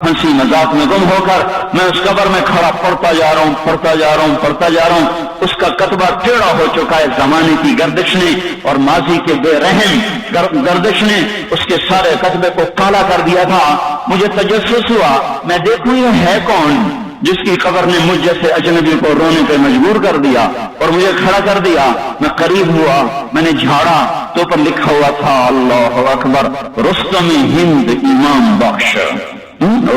ہنسی مذاق میں گم ہو کر میں اس قبر میں کھڑا پڑھتا جا رہا ہوں اس کا کتبہ ٹیڑھا ہو چکا ہے زمانے کی گردش نے اور ماضی کے بے رحم گردش نے اس کے سارے کتبے کو کالا کر دیا تھا۔ مجھے تجسس ہوا، میں دیکھوں یہ ہے کون جس کی قبر نے مجھ جیسے اجنبی کو رونے پہ مجبور کر دیا اور مجھے کھڑا کر دیا۔ میں قریب ہوا، میں نے جھاڑا تو پر لکھا ہوا تھا اللہ اکبر، رستم ہند امام بخش۔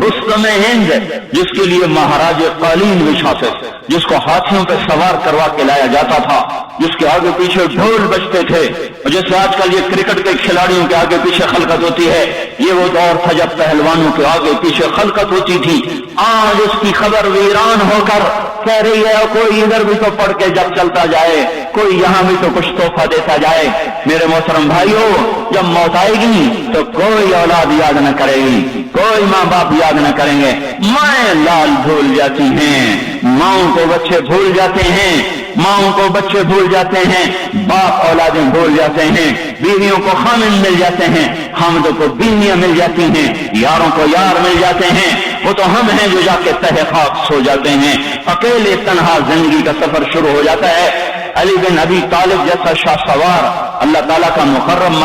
رستم ہند جس کے لیے مہاراج قالین بچھاتے، جس کو ہاتھیوں پہ سوار کروا کے لایا جاتا تھا، جس کے آگے پیچھے ڈھول بجتے تھے، اور جیسے آج کل یہ کرکٹ کے کھلاڑیوں کے آگے پیچھے خلقت ہوتی ہے، یہ وہ دور تھا جب پہلوانوں کے آگے پیچھے خلقت ہوتی تھی۔ آج اس کی خبر ویران ہو کر کہہ رہی ہے کوئی ادھر بھی تو پڑھ کے جب چلتا جائے، کوئی یہاں بھی تو کچھ تحفہ دیتا جائے۔ میرے محترم بھائیوں، جب موت آئے گی تو کوئی اولاد یاد نہ کرے گی، کوئی ماں باپ یاد نہ کریں گے، مائیں لال بھول جاتی ہیں، ماؤں کو بچے بھول جاتے ہیں، ماؤں کو بچے بھول جاتے ہیں، باپ اولادیں بھول جاتے ہیں، بیویوں کو خامن مل جاتے ہیں، خامدوں کو بیویاں مل جاتی ہیں، یاروں کو یار مل جاتے ہیں۔ وہ تو ہم ہیں جو جا کے تہہ خاک سو جاتے ہیں، اکیلے تنہا زندگی کا سفر شروع ہو جاتا ہے۔ علی بن ابی طالب جیسا شاہ سوار، اللہ تعالیٰ کا مقرب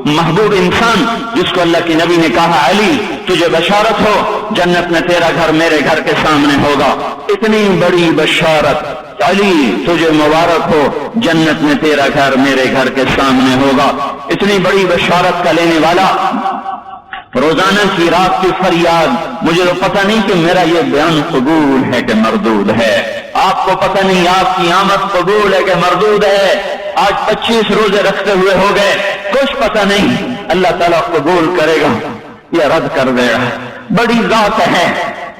محبوب انسان، جس کو اللہ کے نبی نے کہا علی تجھے بشارت ہو، جنت میں تیرا گھر میرے گھر کے سامنے ہوگا۔ اتنی بڑی بشارت، علی تجھے مبارک ہو، جنت میں تیرا گھر میرے گھر کے سامنے ہوگا۔ اتنی بڑی بشارت کا لینے والا، روزانہ کی رات کی فریاد، مجھے تو پتہ نہیں کہ میرا یہ بیان قبول ہے کہ مردود ہے، آپ کو پتہ نہیں آپ کی آمد قبول ہے کہ مردود ہے۔ آج 25 روزے رکھتے ہوئے ہو گئے، کچھ پتہ نہیں اللہ تعالیٰ قبول کرے گا یا رد کر دے گا۔ بڑی ذات ہے،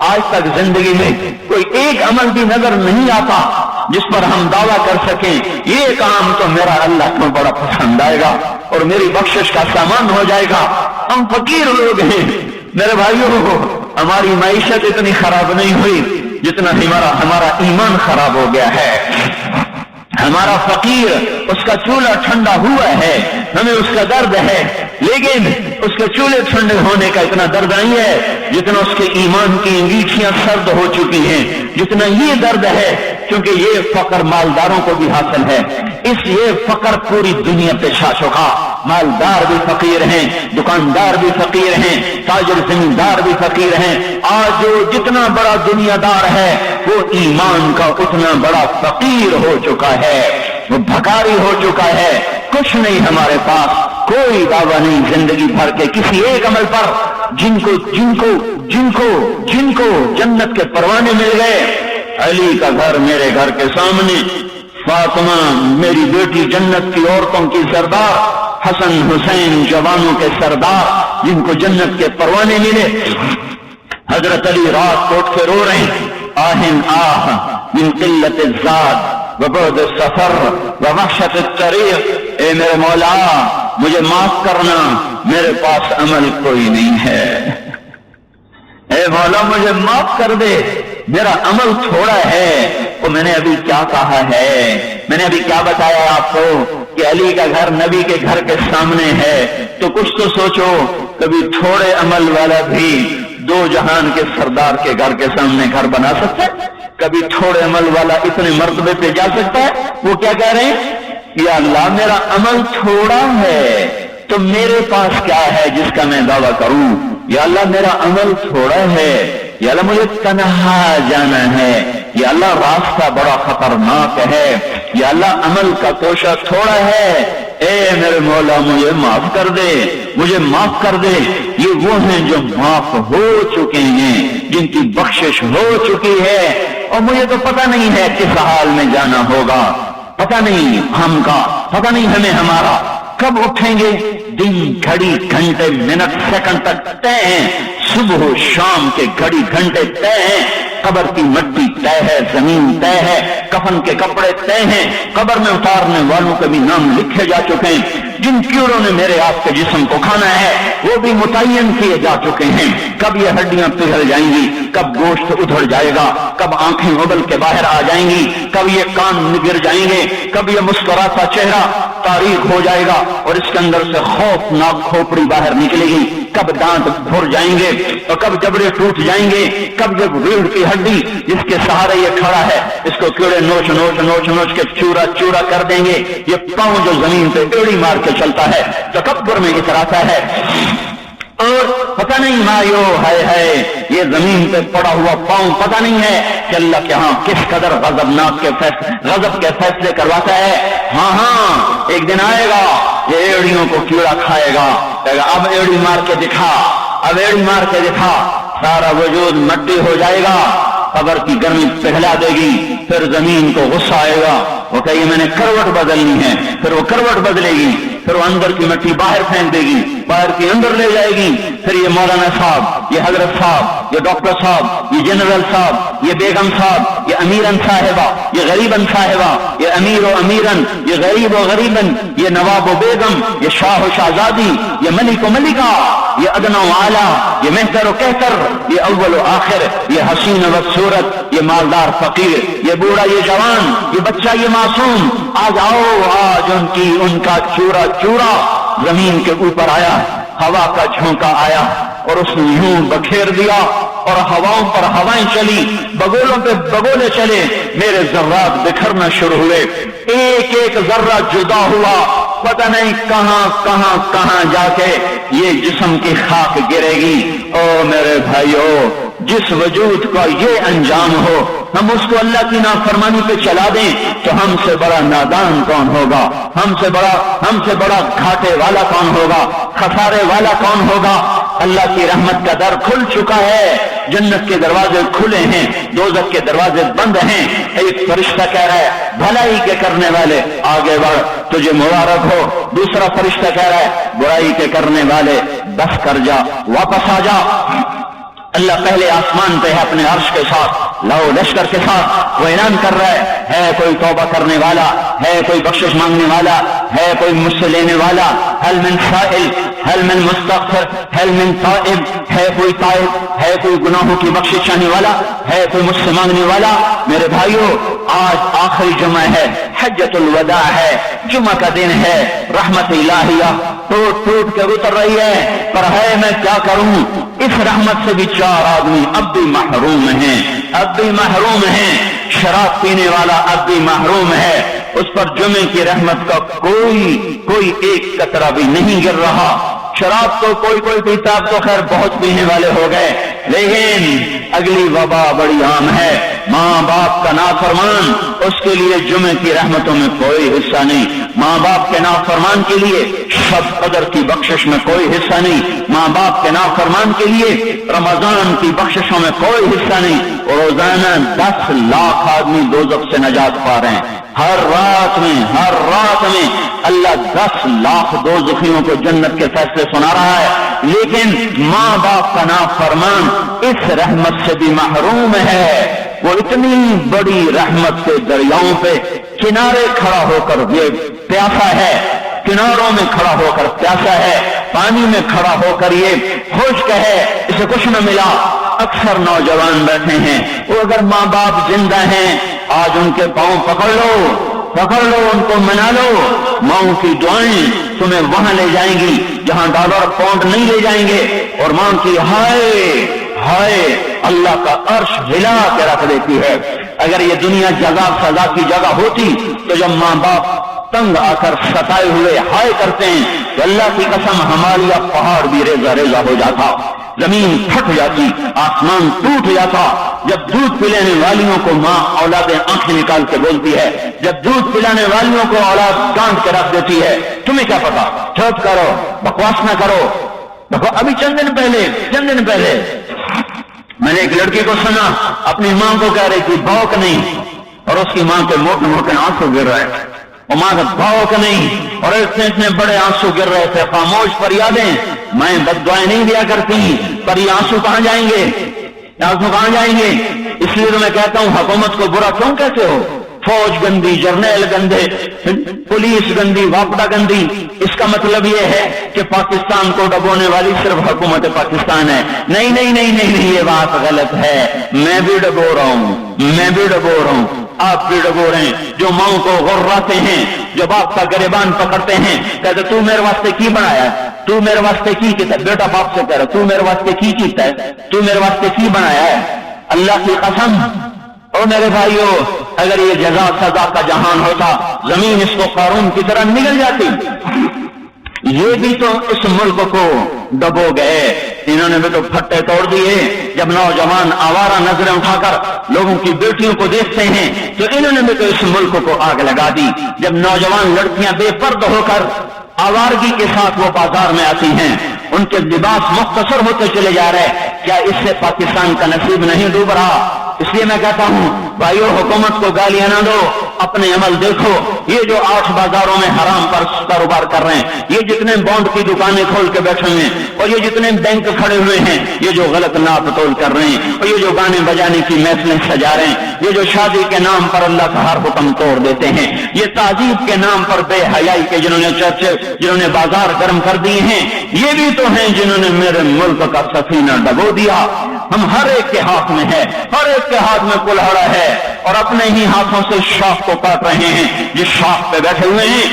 آج تک زندگی میں کوئی ایک عمل بھی نظر نہیں آتا جس پر ہم دعویٰ کر سکیں یہ کام تو میرا اللہ کو بڑا پسند آئے گا اور میری بخشش کا سامان ہو جائے گا۔ ہم فقیر لوگ ہیں میرے بھائیوں، ہماری معیشت اتنی خراب نہیں ہوئی جتنا ہمارا ایمان خراب ہو گیا ہے۔ ہمارا فقیر، اس کا چولہا ٹھنڈا ہوا ہے، ہمیں اس کا درد ہے، لیکن اس کے چولہے ٹھنڈے ہونے کا اتنا درد نہیں ہے جتنا اس کے ایمان کی انگیٹھیاں سرد ہو چکی ہیں، جتنا یہ درد ہے، کیونکہ یہ فقر مالداروں کو بھی حاصل ہے۔ یہ فقر پوری دنیا پہ چھا چکا، مالدار بھی فقیر ہیں، دکاندار بھی فقیر ہیں، تاجر زمیندار بھی فقیر ہیں۔ آج جو جتنا بڑا دنیا دار ہے وہ ایمان کا اتنا بڑا فقیر ہو چکا ہے، وہ بھکاری ہو چکا ہے۔ کچھ نہیں ہمارے پاس، کوئی دعویٰ نہیں زندگی بھر کے کسی ایک عمل پر، جن کو جنت کے پروانے مل گئے۔ علی کا گھر میرے گھر کے سامنے، فاطمہ میری بیٹی جنت کی عورتوں کی سردار، حسن حسین جوانوں کے سردار جن کو جنت کے پروانے ملے۔ حضرت علی رات کو اٹھ کے رو رہے ہیں، آہن آہ من قلت الزاد وبعد السفر ووحشت الطریق، اے میرے مولا مجھے معاف کرنا، میرے پاس عمل کوئی نہیں ہے، اے مولا مجھے معاف کر دے، میرا عمل تھوڑا ہے۔ اور میں نے ابھی کیا کہا ہے، میں نے ابھی کیا بتایا آپ کو کہ علی کا گھر نبی کے گھر کے سامنے ہے، تو کچھ تو سوچو، کبھی تھوڑے عمل والا بھی دو جہان کے سردار کے گھر کے سامنے گھر بنا سکتا ہے؟ کبھی تھوڑے عمل والا اتنے مرتبے پہ جا سکتا ہے؟ وہ کیا کہہ رہے ہیں، یا اللہ میرا عمل تھوڑا ہے تو میرے پاس کیا ہے جس کا میں دعویٰ کروں؟ یا اللہ میرا عمل تھوڑا ہے، یا اللہ مجھے تنہا جانا ہے، یا اللہ راستہ بڑا خطرناک ہے، یا اللہ عمل کا توشہ تھوڑا ہے، اے میرے مولا مجھے معاف کر دے، مجھے معاف کر دے۔ یہ وہ ہیں جو معاف ہو چکے ہیں، جن کی بخشش ہو چکی ہے، اور مجھے تو پتہ نہیں ہے کس حال میں جانا ہوگا، پتہ نہیں ہم کا، پتہ نہیں ہمیں ہمارا کب اٹھیں گے۔ دن گھڑی گھنٹے منٹ سیکنڈ تک طے ہیں، صبح و شام کے گھڑی گھنٹے طے ہیں، قبر کی مٹی طے ہے، زمین طے ہے، کفن کے کپڑے طے ہیں، قبر میں اتارنے والوں کے بھی نام لکھے جا چکے ہیں، جن کیڑوں نے میرے آپ کے جسم کو کھانا ہے وہ بھی متعین کیے جا چکے ہیں۔ کب یہ ہڈیاں پگھل جائیں گی، کب گوشت ادھڑ جائے گا، کب آنکھیں ابل کے باہر آ جائیں گی، کب یہ کان گر جائیں گے، کب یہ مسکراتا چہرہ تاریخ ہو جائے گا اور اس کے اندر سے خوفناک کھوپڑی باہر نکلے گی۔ کب دانت بھر جائیں گے اور کب جبڑے ٹوٹ جائیں گے، کب جب ریڑھ کی ہڈی جس کے سہارے یہ کھڑا ہے اس کو کیڑے نوچ نوچ نوچ نوچ کے چورا چورا کر دیں گے، یہ پاؤں جو زمین پہ ایڑی مار کے چلتا ہے تکبر میں اتراتا ہے، اور پتہ نہیں مایو ہے یہ زمین پہ پڑا ہوا پاؤں پتہ نہیں ہے کہ اللہ کے ہاں کس قدر غضب کے فیصلے کرواتا ہے۔ ہاں ایک دن آئے گا یہ ایڑیوں کو کیڑا کھائے گا، کہے گا اب ایڑی مار کے دکھا، اب ایڑی مار کے دکھا، سارا وجود مٹی ہو جائے گا، قبر کی گرمی پگھلا دے گی، پھر زمین کو غصہ آئے گا، وہ کہے میں نے کروٹ بدلنی ہے، پھر وہ کروٹ بدلے گی، پھر وہ اندر کی مٹی باہر پھینک دے گی، باہر کی اندر لے جائے گی، پھر یہ مولانا صاحب، یہ حضرت صاحب، یہ ڈاکٹر صاحب، یہ جنرل صاحب، یہ بیگم صاحب، یہ امیرن صاحبہ، یہ غریبن صاحبہ، یہ امیر و امیرن، یہ غریب و غریبن، یہ نواب و بیگم، یہ شاہ و شہزادی، یہ ملک و ملکہ، یہ ادنا و اعلیٰ، یہ مہتر و کہتر، یہ اول و آخر، یہ حسین و صورت، یہ مالدار فقیر، یہ بوڑھا یہ جوان، یہ بچہ یہ معصوم، آج آؤ، آج ان کا چورا چورا زمین کے اوپر آیا، ہوا کا جھونکا آیا اور اس نے یوں بکھیر دیا اور ہواؤں پر ہوائیں چلی، بگولوں پہ بگولے چلے، میرے ذرات بکھرنا شروع ہوئے، ایک ایک ذرہ جدا ہوا، پتہ نہیں کہاں کہاں کہاں جا کے یہ جسم کی خاک گرے گی۔ او میرے بھائیو، جس وجود کا یہ انجام ہو، ہم اس کو اللہ کی نافرمانی پہ چلا دیں تو ہم سے بڑا نادان کون ہوگا، ہم سے بڑا گھاٹے والا کون ہوگا، خسارے والا کون ہوگا۔ اللہ کی رحمت کا در کھل چکا ہے، جنت کے دروازے کھلے ہیں، دوزخ کے دروازے بند ہیں۔ ایک فرشتہ کہہ رہا ہے بھلائی کے کرنے والے آگے بڑھ، تجھے مبارک ہو، دوسرا فرشتہ کہہ رہا ہے برائی کے کرنے والے بس کر جا، واپس آ جا۔ اللہ پہلے آسمان پہ ہے اپنے عرش کے ساتھ، لو لشکر کے ساتھ، وہ اعلان کر رہا ہے کوئی توبہ کرنے والا، ہے کوئی بخشش مانگنے والا، ہے کوئی مجھ سے لینے والا، هل من سائل، هل من مستغفر، هل من تائب، ہے کوئی تائب، ہے کوئی گناہوں کی بخشش چاہنے والا، ہے کوئی مجھ سے مانگنے والا۔ میرے بھائیو، آج آخری جمعہ ہے، حجۃ الوداع ہے، جمعہ کا دن ہے، رحمت الہیہ ٹوٹ ٹوٹ کے اتر رہی ہے، پر ہے میں کیا کروں، اس رحمت سے بھی 4 آدمی اب بھی محروم ہیں، اب بھی محروم ہیں۔ شراب پینے والا اب بھی محروم ہے، اس پر جمعے کی رحمت کا کوئی ایک قطرہ بھی نہیں گر رہا۔ شراب تو کوئی پیتا، تو خیر بہت پینے والے ہو گئے، لیکن اگلی وبا بڑی عام ہے، ماں باپ کا نافرمان، اس کے لیے جمعے کی رحمتوں میں کوئی حصہ نہیں، ماں باپ کے نافرمان کے لیے شب قدر کی بخشش میں کوئی حصہ نہیں، ماں باپ کے نافرمان کے لیے رمضان کی بخششوں میں کوئی حصہ نہیں۔ روزانہ 10 لاکھ آدمی دوزخ سے نجات پا رہے ہیں، ہر رات میں اللہ 10 لاکھ دوزخیوں کو جنت کے فیصلے سنا رہا ہے، لیکن ماں باپ کا نافرمان اس رحمت سے بھی محروم ہے۔ وہ اتنی بڑی رحمت کے دریاؤں پہ کنارے کھڑا ہو کر یہ پیاسا ہے، کناروں میں کھڑا ہو کر پیاسا ہے، پانی میں کھڑا ہو کر یہ خشک ہے، اسے کچھ نہ ملا۔ اکثر نوجوان بیٹھے ہیں، وہ اگر ماں باپ زندہ ہیں آج ان کے پاؤں پکڑ لو، ان کو منا لو، ماں کی دعائیں تمہیں وہاں لے جائیں گی جہاں ڈالر پاؤنڈ نہیں لے جائیں گے، اور ماں کی ہائے اللہ کا عرش ہلا کے رکھ دیتی ہے۔ اگر یہ دنیا جزا سزا کی جگہ ہوتی تو جب ماں باپ تنگ آ کر ستائے ہوئے ہائے کرتے ہیں تو اللہ کی قسم ہمارا پہاڑ بھی ریزہ ریزہ ہو جاتا، زمین پھٹ جاتی، آسمان ٹوٹ جاتا۔ جب دودھ پلانے والیوں کو ماں اولادیں آنکھیں نکال کے بولتی ہے، جب دودھ پلانے والیوں کو اولاد ڈانٹ کے رکھ دیتی ہے، تمہیں کیا پتا، چپ کرو، بکواس نہ کرو۔ ابھی چند دن پہلے میں نے ایک لڑکی کو سنا، اپنی ماں کو کہہ رہی تھی بھوک نہیں، اور اس کی ماں کے موٹے موٹے آنسو گر رہے تھے، اور ماں کا بھوک نہیں، اور اتنے بڑے آنسو گر رہے تھے۔ خاموش فریادیں، میں بد دعائیں نہیں دیا کرتی، پر یہ آنسو کہاں جائیں گے، اس لیے تو میں کہتا ہوں حکومت کو برا کیوں کہتے ہو؟ فوج گندی، جرنیل گندے، پولیس گندی، واپڈا گندی، اس کا مطلب یہ ہے کہ پاکستان کو ڈبونے والی صرف حکومت پاکستان ہے۔ نہیں، یہ بات غلط ہے، میں بھی ڈبو رہا ہوں، آپ بھی ڈبو رہے ہیں۔ جو ماں کو غراتے ہیں، جو باپ کا گریبان پکڑتے ہیں، کہتے تو میرے واسطے کی بنایا، تو میرے واسطے کی کیتا ہے؟ بیٹا باپ سے کہہ رہا تو میرے واسطے کی کیتا ہے؟ تو میرے واسطے کی بنایا ہے؟ اللہ کی قسم اور میرے بھائیو اگر یہ جزا سزا کا جہان ہوتا زمین اس کو قارون کی طرح نگل جاتی۔ یہ بھی تو اس ملک کو ڈبو گئے، انہوں نے بھی تو پھٹے توڑ دیے۔ جب نوجوان آوارہ نظریں اٹھا کر لوگوں کی بیٹیوں کو دیکھتے ہیں تو انہوں نے بھی تو اس ملک کو آگ لگا دی۔ جب نوجوان لڑکیاں بے پرد ہو کر آوارگی کے ساتھ وہ بازار میں آتی ہیں، ان کے لباس مختصر ہوتے چلے جا رہے، کیا اس سے پاکستان کا نصیب نہیں ڈوب رہا؟ اس لیے میں کہتا ہوں بھائیو، حکومت کو گالیاں نہ دو، اپنے عمل دیکھو۔ یہ جو 8 بازاروں میں حرام پر کاروبار کر رہے ہیں، یہ جتنے بانڈ کی دکانیں کھول کے بیٹھے ہوئے ہیں، اور یہ جتنے بینک کھڑے ہوئے ہیں، یہ جو غلط ناپ تول کر رہے ہیں، اور یہ جو گانے بجانے کی محفلیں سجا رہے ہیں، یہ جو شادی کے نام پر اللہ کا ہر حکم توڑ دیتے ہیں، یہ تعذیب کے نام پر بے حیائی کے جنہوں نے چرچے، جنہوں نے بازار گرم کر دیے ہیں، یہ بھی تو ہیں جنہوں نے میرے ملک کا سفینہ ڈبو دیا۔ ہم ہر ایک کے ہاتھ میں ہے، ہر ایک کے ہاتھ میں کلہاڑا ہے، اور اپنے ہی ہاتھوں سے شاخ کو کاٹ رہے ہیں جس شاخ پہ بیٹھے ہوئے ہیں۔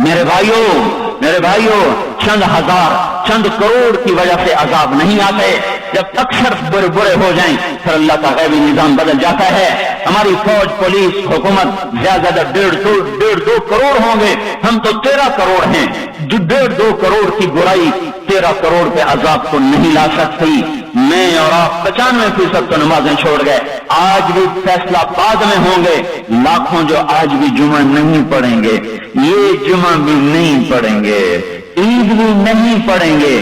میرے بھائیوں چند ہزار چند کروڑ کی وجہ سے عذاب نہیں آتے، جب اکثر برے ہو جائیں پھر اللہ کا غیبی نظام بدل جاتا ہے۔ ہماری فوج، پولیس، حکومت زیادہ 1.5-2 کروڑ ہوں گے، ہم تو 13 کروڑ ہیں۔ 1.5-2 کروڑ کی برائی 13 کروڑ پہ عذاب کو نہیں لا سکتی۔ میں اور آپ 95% تو نمازیں چھوڑ گئے، آج بھی فیصلہ بعد میں ہوں گے۔ لاکھوں جو آج بھی جمعہ نہیں پڑھیں گے، یہ جمعہ بھی نہیں پڑھیں گے، عید بھی نہیں پڑھیں گے،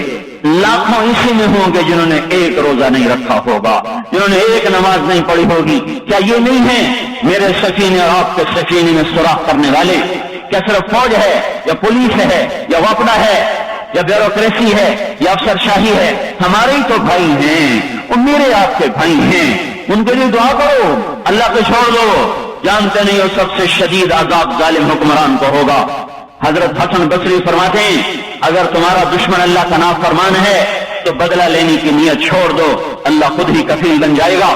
لاکھوں اسی میں ہوں گے جنہوں نے ایک روزہ نہیں رکھا ہوگا، جنہوں نے ایک نماز نہیں پڑھی ہوگی۔ کیا یہ نہیں ہے میرے سفینے اور آپ کے سفینے میں سوراخ کرنے والے؟ کیا صرف فوج ہے یا پولیس ہے یا وپڈا ہے یا بیوروکریسی ہے یا افسر شاہی ہے؟ ہمارے ہی تو بھائی ہیں، وہ میرے آپ کے بھائی ہیں، ان کے لیے دعا کرو، اللہ کو چھوڑ دو۔ جانتے نہیں ہو سب سے شدید عذاب ظالم حکمران کو ہوگا۔ حضرت حسن بصری فرماتے ہیں اگر تمہارا دشمن اللہ کا نافرمان ہے تو بدلہ لینے کی نیت چھوڑ دو، اللہ خود ہی کفیل بن جائے گا۔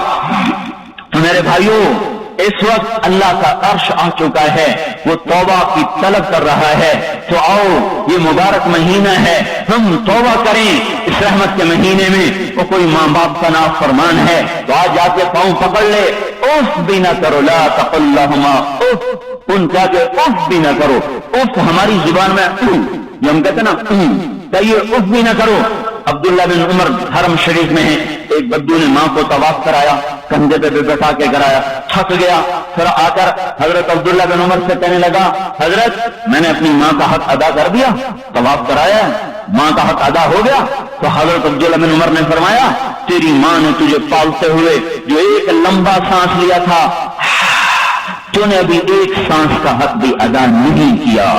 تو میرے بھائیوں اس وقت اللہ کا عرش آ چکا ہے، وہ توبہ کی طلب کر رہا ہے۔ تو آؤ یہ مبارک مہینہ ہے، ہم توبہ کریں اس رحمت کے مہینے میں۔ وہ کوئی ماں باپ کا نافرمان ہے تو آج جا کے پاؤں پکڑ لے، اف بھی نہ کرو، لا تقل لہما اف، ان کا کہ اف بھی نہ کرو۔ اف ہماری زبان میں جو ہم کہتے ہیں نا کہیے اف بھی نہ کرو۔ عبداللہ بن عمر حرم شریف میں ہے، ایک بدو نے ماں کو طواف کرایا، کندھے پہ بٹھا کے کرایا، تھک گیا، پھر آ کر حضرت عبداللہ بن عمر سے کہنے لگا حضرت میں نے اپنی ماں کا حق ادا کر دیا، طواف کرایا، ماں کا حق ادا ہو گیا؟ تو حضرت عبداللہ بن عمر نے فرمایا تیری ماں نے تجھے پالتے ہوئے جو ایک لمبا سانس لیا تھا، تو نے ابھی ایک سانس کا حق بھی ادا نہیں کیا۔